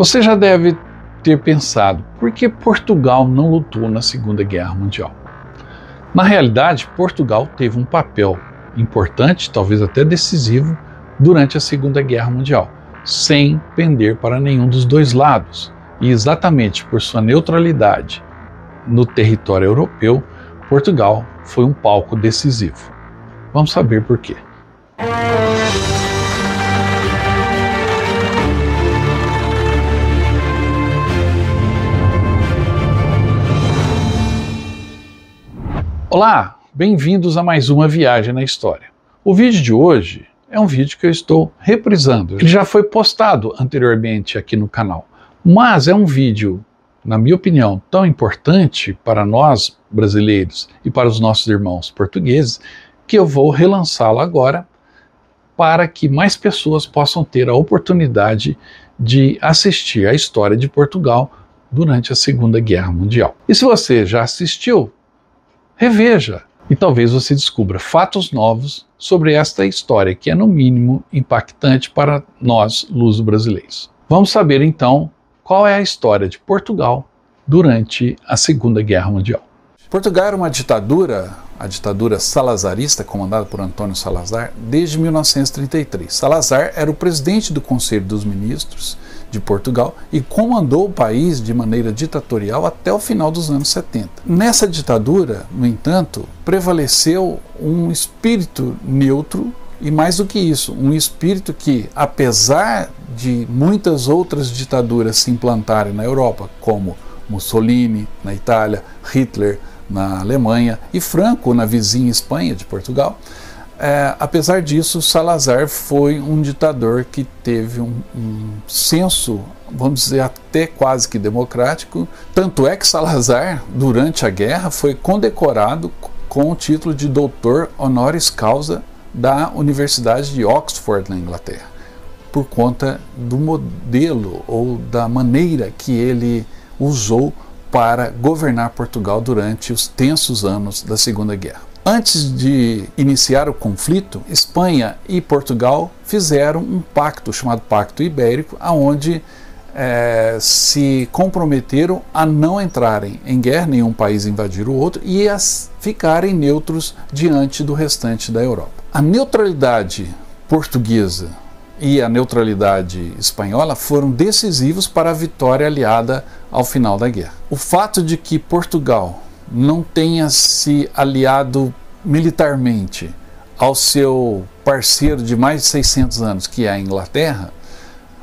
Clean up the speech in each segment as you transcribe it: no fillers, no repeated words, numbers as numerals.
Você já deve ter pensado, por que Portugal não lutou na Segunda Guerra Mundial? Na realidade, Portugal teve um papel importante, talvez até decisivo, durante a Segunda Guerra Mundial, sem pender para nenhum dos dois lados. E exatamente por sua neutralidade no território europeu, Portugal foi um palco decisivo. Vamos saber por quê. Olá, bem-vindos a mais uma viagem na história. O vídeo de hoje é um vídeo que eu estou reprisando. Ele já foi postado anteriormente aqui no canal, mas é um vídeo, na minha opinião, tão importante para nós brasileiros e para os nossos irmãos portugueses, que eu vou relançá-lo agora para que mais pessoas possam ter a oportunidade de assistir à história de Portugal durante a Segunda Guerra Mundial. E se você já assistiu, reveja e talvez você descubra fatos novos sobre esta história que é no mínimo impactante para nós luso-brasileiros. Vamos saber então qual é a história de Portugal durante a Segunda Guerra Mundial. Portugal era uma ditadura, a ditadura salazarista, comandada por Antônio Salazar, desde 1933. Salazar era o presidente do Conselho dos Ministros de Portugal e comandou o país de maneira ditatorial até o final dos anos 70. Nessa ditadura, no entanto, prevaleceu um espírito neutro e, mais do que isso, um espírito que, apesar de muitas outras ditaduras se implantarem na Europa, como Mussolini na Itália, Hitler na Alemanha e Franco na vizinha Espanha de Portugal, apesar disso, Salazar foi um ditador que teve um senso, vamos dizer, até quase que democrático. Tanto é que Salazar, durante a guerra, foi condecorado com o título de doutor honoris causa da Universidade de Oxford, na Inglaterra, por conta do modelo ou da maneira que ele usou para governar Portugal durante os tensos anos da Segunda Guerra. Antes de iniciar o conflito, Espanha e Portugal fizeram um pacto chamado Pacto Ibérico, onde se comprometeram a não entrarem em guerra, nenhum país invadir o outro, e a ficarem neutros diante do restante da Europa. A neutralidade portuguesa e a neutralidade espanhola foram decisivos para a vitória aliada ao final da guerra. O fato de que Portugal não tenha se aliado militarmente ao seu parceiro de mais de 600 anos, que é a Inglaterra,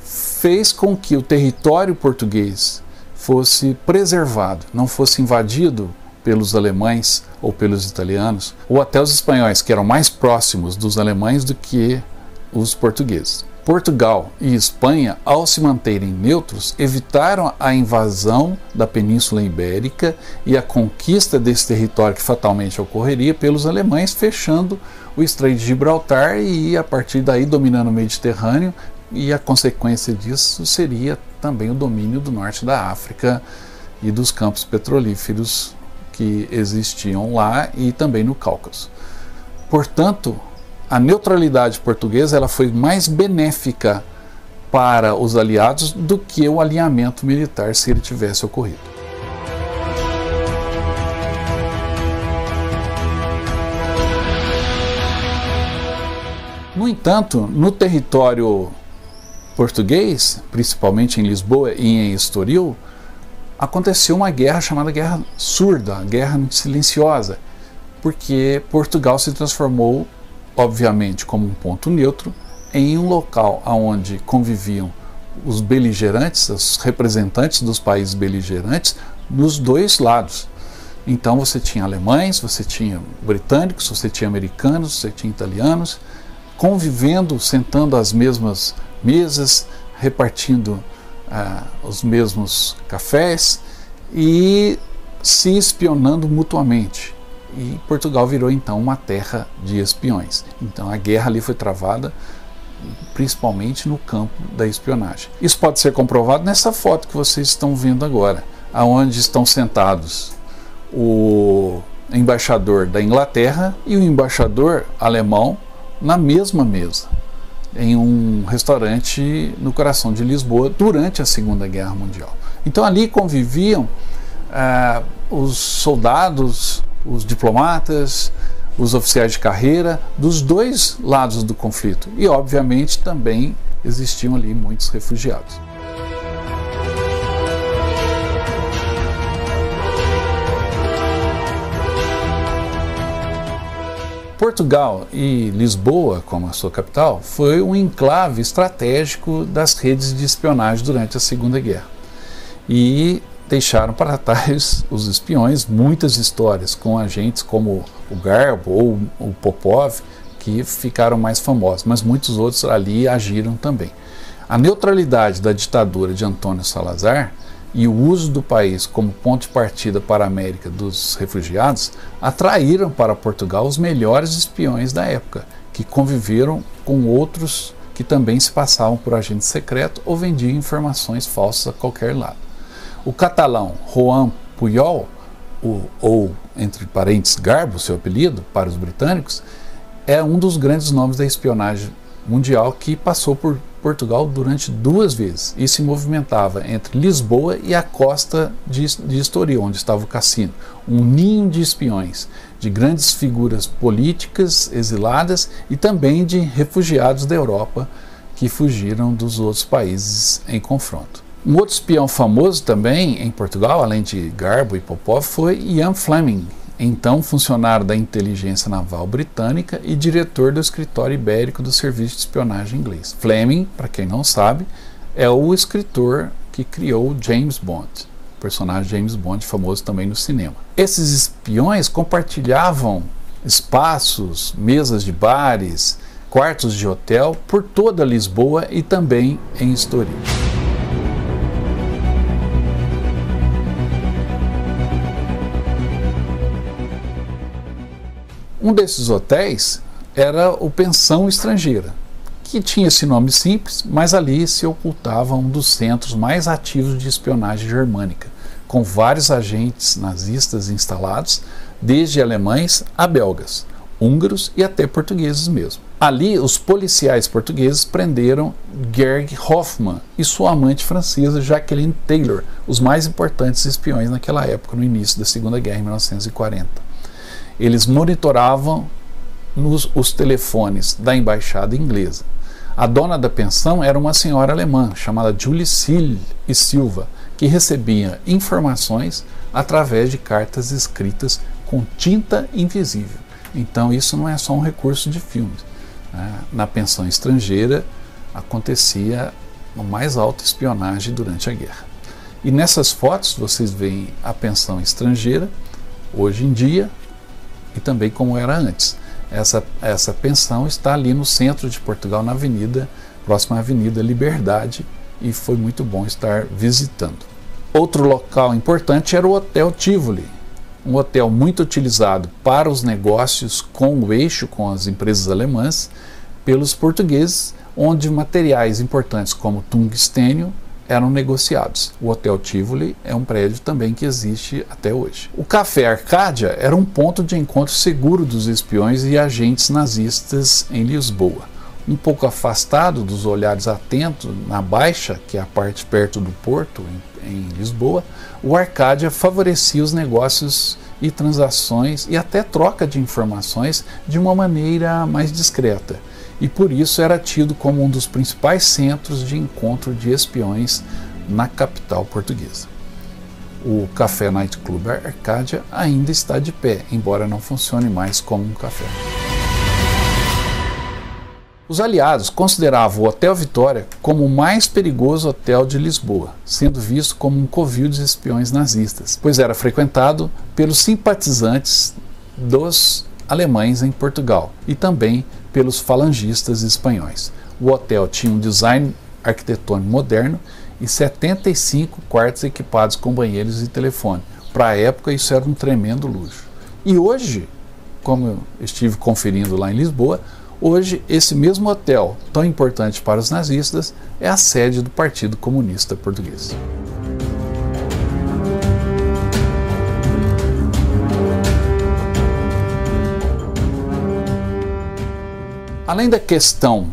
fez com que o território português fosse preservado, não fosse invadido pelos alemães ou pelos italianos, ou até os espanhóis, que eram mais próximos dos alemães do que os portugueses. Portugal e Espanha, ao se manterem neutros, evitaram a invasão da Península Ibérica e a conquista desse território que fatalmente ocorreria pelos alemães, fechando o Estreito de Gibraltar e, a partir daí, dominando o Mediterrâneo, e a consequência disso seria também o domínio do norte da África e dos campos petrolíferos que existiam lá e também no Cáucaso. Portanto, a neutralidade portuguesa ela foi mais benéfica para os aliados do que o alinhamento militar, se ele tivesse ocorrido. No entanto, no território português, principalmente em Lisboa e em Estoril, aconteceu uma guerra chamada Guerra Surda, Guerra Silenciosa, porque Portugal se transformou, obviamente, como um ponto neutro, em um local onde conviviam os beligerantes, os representantes dos países beligerantes, nos dois lados. Então você tinha alemães, você tinha britânicos, você tinha americanos, você tinha italianos, convivendo, sentando às mesmas mesas, repartindo os mesmos cafés e se espionando mutuamente. E Portugal virou então uma terra de espiões. Então a guerra ali foi travada principalmente no campo da espionagem. Isso pode ser comprovado nessa foto que vocês estão vendo agora, aonde estão sentados o embaixador da Inglaterra e o embaixador alemão na mesma mesa. em um restaurante no coração de Lisboa durante a Segunda Guerra Mundial. Então ali conviviam os soldados, os diplomatas, os oficiais de carreira dos dois lados do conflito e, obviamente, também existiam ali muitos refugiados. Portugal e Lisboa, como a sua capital, foi um enclave estratégico das redes de espionagem durante a Segunda Guerra. E deixaram para trás os espiões muitas histórias com agentes como o Garbo ou o Popov, que ficaram mais famosos, mas muitos outros ali agiram também. A neutralidade da ditadura de Antônio Salazar e o uso do país como ponto de partida para a América dos refugiados atraíram para Portugal os melhores espiões da época, que conviveram com outros que também se passavam por agente secreto ou vendiam informações falsas a qualquer lado. O catalão Joan Pujol, ou entre parênteses Garbo, seu apelido, para os britânicos, é um dos grandes nomes da espionagem mundial que passou por Portugal durante 2 vezes e se movimentava entre Lisboa e a costa de Estoril, onde estava o cassino. Um ninho de espiões, de grandes figuras políticas exiladas e também de refugiados da Europa que fugiram dos outros países em confronto. Um outro espião famoso também em Portugal, além de Garbo e Popov, foi Ian Fleming, então funcionário da inteligência naval britânica e diretor do escritório ibérico do serviço de espionagem inglês. Fleming, para quem não sabe, é o escritor que criou James Bond, o personagem James Bond, famoso também no cinema. Esses espiões compartilhavam espaços, mesas de bares, quartos de hotel por toda Lisboa e também em Estoril. Um desses hotéis era o Pensão Estrangeira, que tinha esse nome simples, mas ali se ocultava um dos centros mais ativos de espionagem germânica, com vários agentes nazistas instalados, desde alemães a belgas, húngaros e até portugueses mesmo. Ali, os policiais portugueses prenderam Georg Hoffmann e sua amante francesa Jacqueline Taylor, os mais importantes espiões naquela época, no início da Segunda Guerra, em 1940. Eles monitoravam os telefones da embaixada inglesa. A dona da pensão era uma senhora alemã chamada Julie Sill e Silva, que recebia informações através de cartas escritas com tinta invisível. Então isso não é só um recurso de filmes. Na pensão estrangeira acontecia a mais alta espionagem durante a guerra. E nessas fotos vocês veem a pensão estrangeira, hoje em dia, e também como era antes. Essa pensão está ali no centro de Portugal, na avenida, próxima à Avenida Liberdade, e foi muito bom estar visitando. Outro local importante era o Hotel Tivoli, um hotel muito utilizado para os negócios com o eixo, com as empresas alemãs, pelos portugueses, onde materiais importantes como tungstênio eram negociados. O Hotel Tivoli é um prédio também que existe até hoje. O Café Arcádia era um ponto de encontro seguro dos espiões e agentes nazistas em Lisboa. Um pouco afastado dos olhares atentos na Baixa, que é a parte perto do porto, em Lisboa, o Arcádia favorecia os negócios e transações e até troca de informações de uma maneira mais discreta. E por isso era tido como um dos principais centros de encontro de espiões na capital portuguesa. O Café Night Club Arcádia ainda está de pé, embora não funcione mais como um café. Os aliados consideravam o Hotel Vitória como o mais perigoso hotel de Lisboa, sendo visto como um covil de espiões nazistas, pois era frequentado pelos simpatizantes dos alemães em Portugal e também pelos falangistas espanhóis. O hotel tinha um design arquitetônico moderno e 75 quartos equipados com banheiros e telefone. Para a época isso era um tremendo luxo. E hoje, como eu estive conferindo lá em Lisboa, hoje esse mesmo hotel, tão importante para os nazistas, é a sede do Partido Comunista Português. Além da questão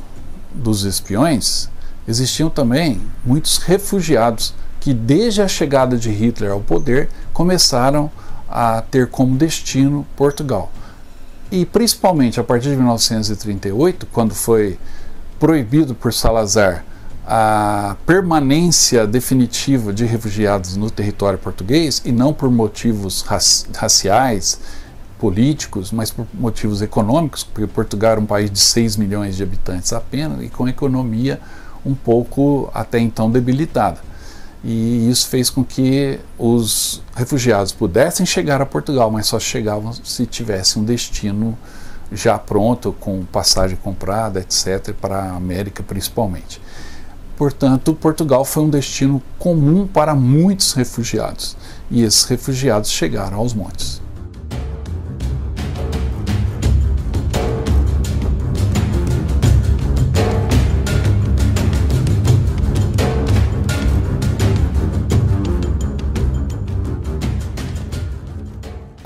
dos espiões, existiam também muitos refugiados que, desde a chegada de Hitler ao poder, começaram a ter como destino Portugal. E principalmente a partir de 1938, quando foi proibido por Salazar a permanência definitiva de refugiados no território português, e não por motivos raciais, políticos, mas por motivos econômicos, porque Portugal era um país de 6 milhões de habitantes apenas e com economia um pouco até então debilitada. E isso fez com que os refugiados pudessem chegar a Portugal, mas só chegavam se tivesse um destino já pronto, com passagem comprada, etc., para a América principalmente. Portanto, Portugal foi um destino comum para muitos refugiados, e esses refugiados chegaram aos montes.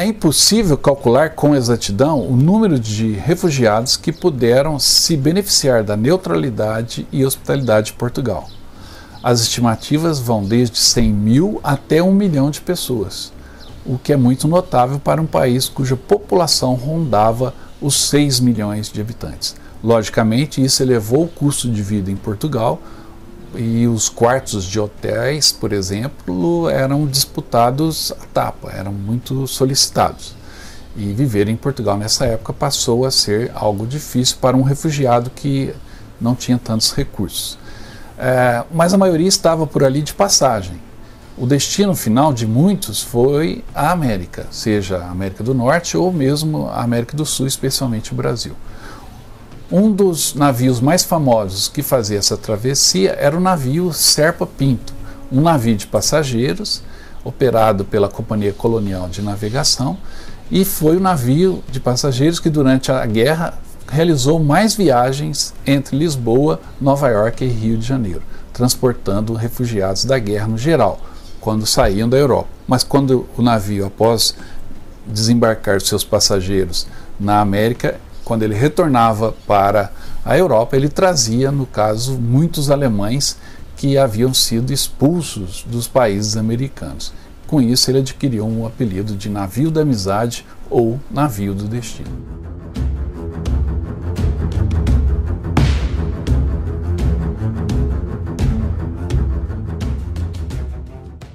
É impossível calcular com exatidão o número de refugiados que puderam se beneficiar da neutralidade e hospitalidade de Portugal. As estimativas vão desde 100 mil até 1 milhão de pessoas, o que é muito notável para um país cuja população rondava os 6 milhões de habitantes. Logicamente, isso elevou o custo de vida em Portugal, e os quartos de hotéis, por exemplo, eram disputados à tapa, eram muito solicitados. E viver em Portugal nessa época passou a ser algo difícil para um refugiado que não tinha tantos recursos. Mas a maioria estava por ali de passagem. O destino final de muitos foi a América, seja a América do Norte ou mesmo a América do Sul, especialmente o Brasil. Um dos navios mais famosos que fazia essa travessia era o navio Serpa Pinto, um navio de passageiros operado pela Companhia Colonial de Navegação, e foi o navio de passageiros que durante a guerra realizou mais viagens entre Lisboa, Nova York e Rio de Janeiro, transportando refugiados da guerra no geral, quando saíam da Europa. Mas quando o navio, após desembarcar seus passageiros na América, quando ele retornava para a Europa, ele trazia, no caso, muitos alemães que haviam sido expulsos dos países americanos. Com isso, ele adquiriu um apelido de navio da amizade ou navio do destino.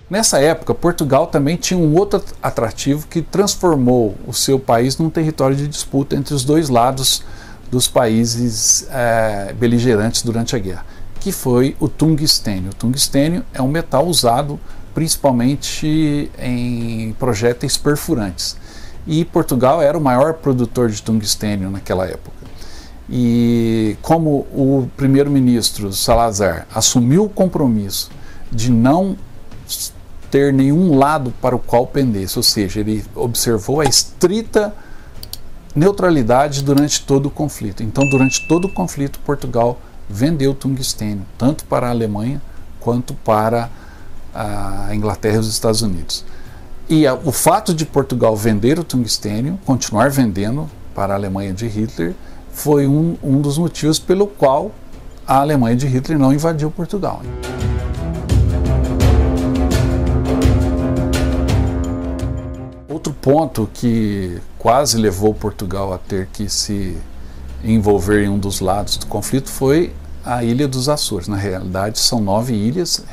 Nessa época, Portugal também tinha um outro atrativo que transformou o seu país num território de disputa entre os dois lados dos países beligerantes durante a guerra, que foi o tungstênio. O tungstênio é um metal usado principalmente em projéteis perfurantes. E Portugal era o maior produtor de tungstênio naquela época. E como o primeiro-ministro Salazar assumiu o compromisso de não ter nenhum lado para o qual pendesse, ou seja, ele observou a estrita neutralidade durante todo o conflito. Então, durante todo o conflito, Portugal vendeu tungstênio, tanto para a Alemanha quanto para a Inglaterra e os Estados Unidos. E o fato de Portugal vender o tungstênio, continuar vendendo para a Alemanha de Hitler, foi um dos motivos pelo qual a Alemanha de Hitler não invadiu Portugal. Outro ponto que quase levou Portugal a ter que se envolver em um dos lados do conflito foi a Ilha dos Açores. Na realidade, são 9 ilhas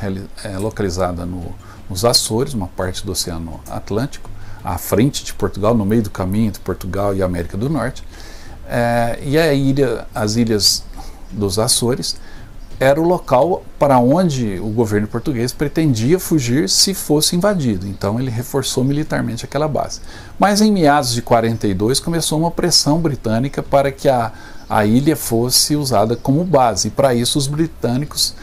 localizadas nos Açores, uma parte do Oceano Atlântico, à frente de Portugal, no meio do caminho entre Portugal e a América do Norte. E as Ilhas dos Açores era o local para onde o governo português pretendia fugir se fosse invadido. Então ele reforçou militarmente aquela base. Mas em meados de 42 começou uma pressão britânica para que a ilha fosse usada como base. E para isso os britânicos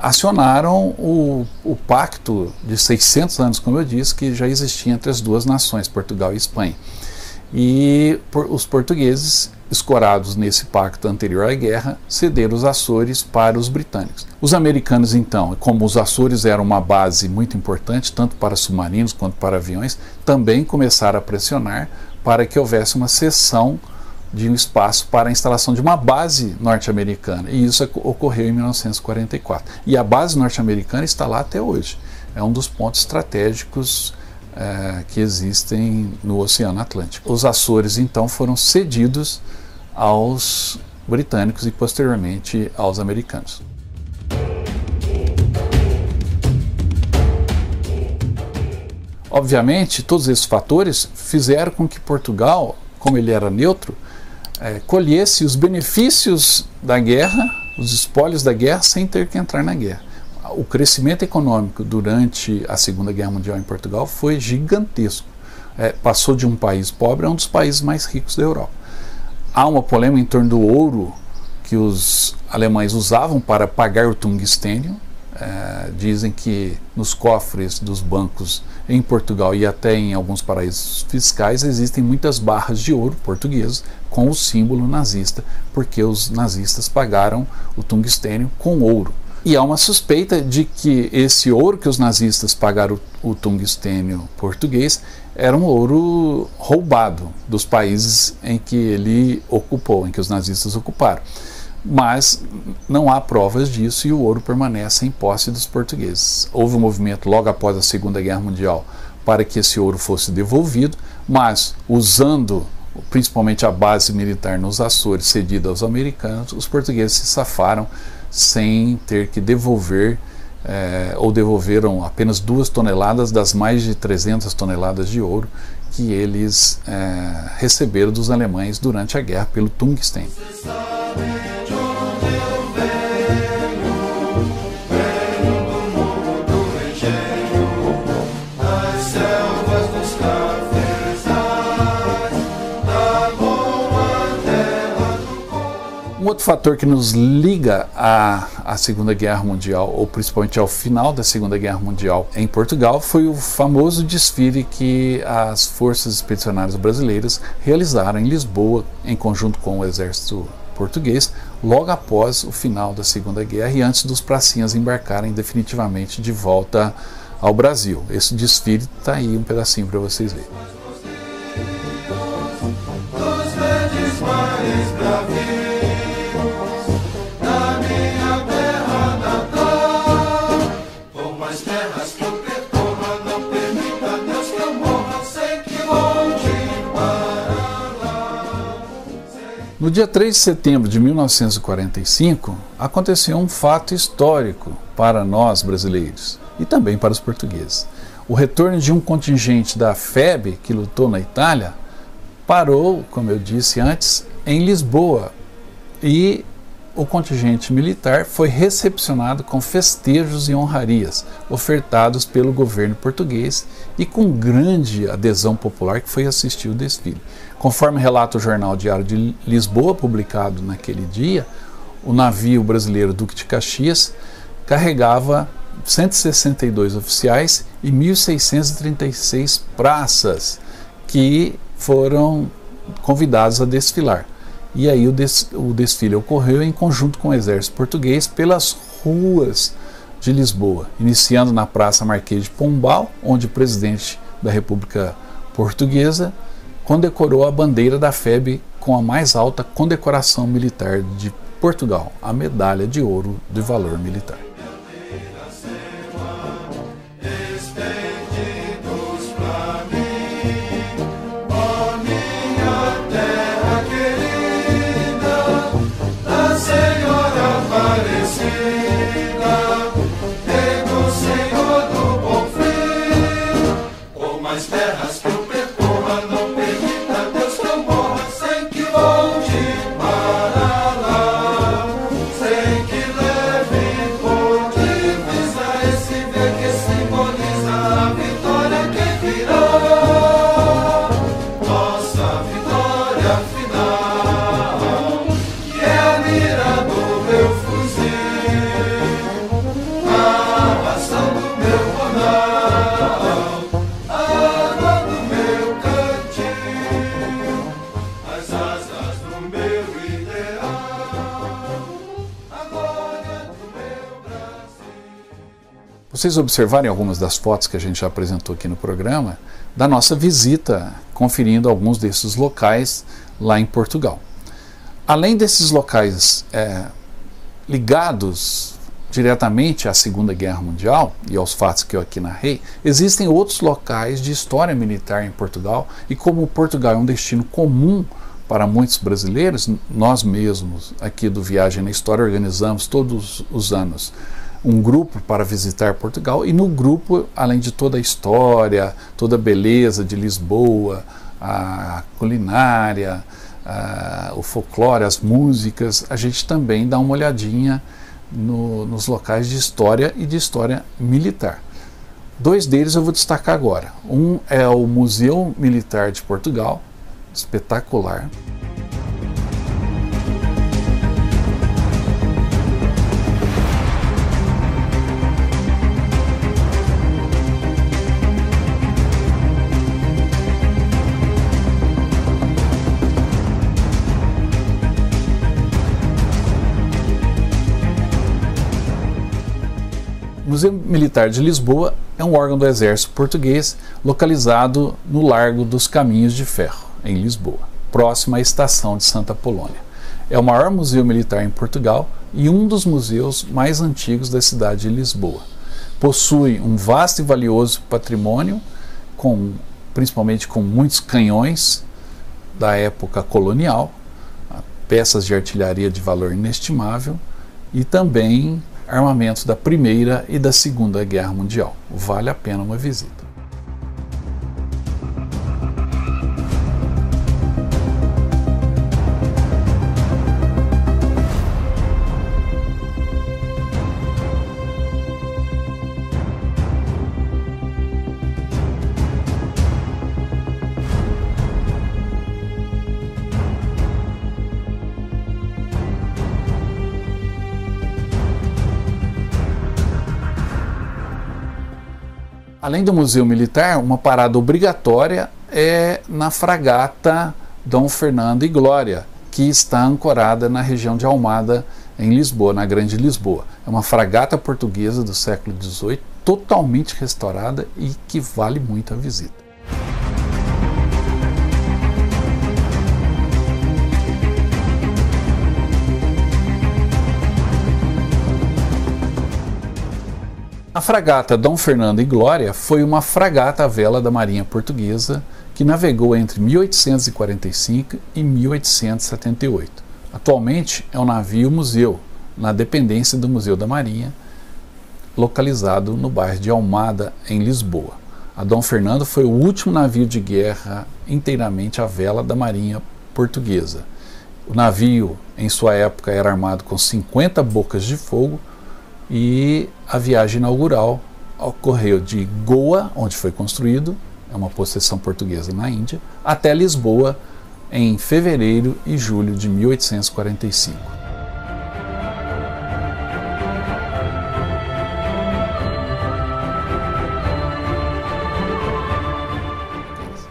acionaram o pacto de 600 anos, como eu disse, que já existia entre as duas nações, Portugal e Espanha. E os portugueses, escorados nesse pacto anterior à guerra, cederam os Açores para os britânicos. Os americanos, então, como os Açores eram uma base muito importante, tanto para submarinos quanto para aviões, também começaram a pressionar para que houvesse uma cessão de um espaço para a instalação de uma base norte-americana. E isso ocorreu em 1944. E a base norte-americana está lá até hoje. É um dos pontos estratégicos que existem no Oceano Atlântico. Os Açores, então, foram cedidos aos britânicos e, posteriormente, aos americanos. Obviamente, todos esses fatores fizeram com que Portugal, como ele era neutro, colhesse os benefícios da guerra, os espólios da guerra, sem ter que entrar na guerra. O crescimento econômico durante a Segunda Guerra Mundial em Portugal foi gigantesco. Passou de um país pobre a um dos países mais ricos da Europa. Há uma polêmica em torno do ouro que os alemães usavam para pagar o tungstênio. Dizem que nos cofres dos bancos em Portugal e até em alguns paraísos fiscais existem muitas barras de ouro portuguesas com o símbolo nazista, porque os nazistas pagaram o tungstênio com ouro. E há uma suspeita de que esse ouro que os nazistas pagaram o tungstênio português era um ouro roubado dos países em que ele ocupou, em que os nazistas ocuparam. Mas não há provas disso e o ouro permanece em posse dos portugueses. Houve um movimento logo após a Segunda Guerra Mundial para que esse ouro fosse devolvido, mas usando principalmente a base militar nos Açores cedida aos americanos, os portugueses se safaram sem ter que devolver, ou devolveram apenas 2 toneladas das mais de 300 toneladas de ouro que eles receberam dos alemães durante a guerra pelo tungstênio. Um outro fator que nos liga à Segunda Guerra Mundial, ou principalmente ao final da Segunda Guerra Mundial em Portugal, foi o famoso desfile que as Forças Expedicionárias Brasileiras realizaram em Lisboa, em conjunto com o Exército Português, logo após o final da Segunda Guerra e antes dos pracinhas embarcarem definitivamente de volta ao Brasil. Esse desfile está aí um pedacinho para vocês verem. No dia 3 de setembro de 1945, aconteceu um fato histórico para nós brasileiros e também para os portugueses. O retorno de um contingente da FEB, que lutou na Itália, parou, como eu disse antes, em Lisboa, e o contingente militar foi recepcionado com festejos e honrarias ofertados pelo governo português e com grande adesão popular que foi assistir o desfile. Conforme relata o jornal Diário de Lisboa, publicado naquele dia, o navio brasileiro Duque de Caxias carregava 162 oficiais e 1.636 praças que foram convidados a desfilar. E aí o desfile ocorreu em conjunto com o exército português pelas ruas de Lisboa, iniciando na Praça Marquês de Pombal, onde o presidente da República Portuguesa condecorou a bandeira da FEB com a mais alta condecoração militar de Portugal, a Medalha de Ouro de Valor Militar. Sem que leve Vocês observarem algumas das fotos que a gente já apresentou aqui no programa, da nossa visita, conferindo alguns desses locais lá em Portugal. Além desses locais ligados diretamente à Segunda Guerra Mundial e aos fatos que eu aqui narrei, existem outros locais de história militar em Portugal, e como Portugal é um destino comum para muitos brasileiros, nós mesmos aqui do Viagem na História organizamos todos os anos um grupo para visitar Portugal, e no grupo, além de toda a história, toda a beleza de Lisboa, a culinária, o folclore, as músicas, a gente também dá uma olhadinha nos locais de história e de história militar. Dois deles eu vou destacar agora. Um é o Museu Militar de Portugal, espetacular. O Museu Militar de Lisboa é um órgão do Exército Português localizado no Largo dos Caminhos de Ferro, em Lisboa, próximo à estação de Santa Apolónia. É o maior museu militar em Portugal e um dos museus mais antigos da cidade de Lisboa. Possui um vasto e valioso patrimônio, principalmente com muitos canhões da época colonial, peças de artilharia de valor inestimável e também armamentos da Primeira e da Segunda Guerra Mundial. Vale a pena uma visita. Além do Museu Militar, uma parada obrigatória é na fragata Dom Fernando e Glória, que está ancorada na região de Almada, em Lisboa, na Grande Lisboa. É uma fragata portuguesa do século XVIII, totalmente restaurada e que vale muito a visita. A fragata Dom Fernando e Glória foi uma fragata à vela da Marinha Portuguesa que navegou entre 1845 e 1878. Atualmente é um navio-museu na dependência do Museu da Marinha, localizado no bairro de Almada, em Lisboa. A Dom Fernando foi o último navio de guerra inteiramente à vela da Marinha Portuguesa. O navio, em sua época, era armado com 50 bocas de fogo, e a viagem inaugural ocorreu de Goa, onde foi construído, é uma possessão portuguesa na Índia, até Lisboa em fevereiro e julho de 1845.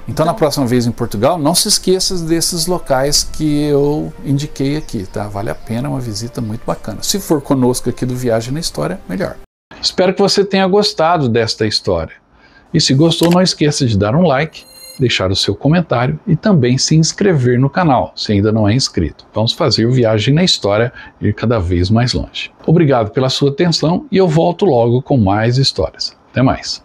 Então, na próxima vez em Portugal, não se esqueça desses locais que eu indiquei aqui, tá? Vale a pena, uma visita muito bacana. Se for conosco aqui do Viagem na História, melhor. Espero que você tenha gostado desta história. E se gostou, não esqueça de dar um like, deixar o seu comentário e também se inscrever no canal, se ainda não é inscrito. Vamos fazer o Viagem na História ir cada vez mais longe. Obrigado pela sua atenção e eu volto logo com mais histórias. Até mais.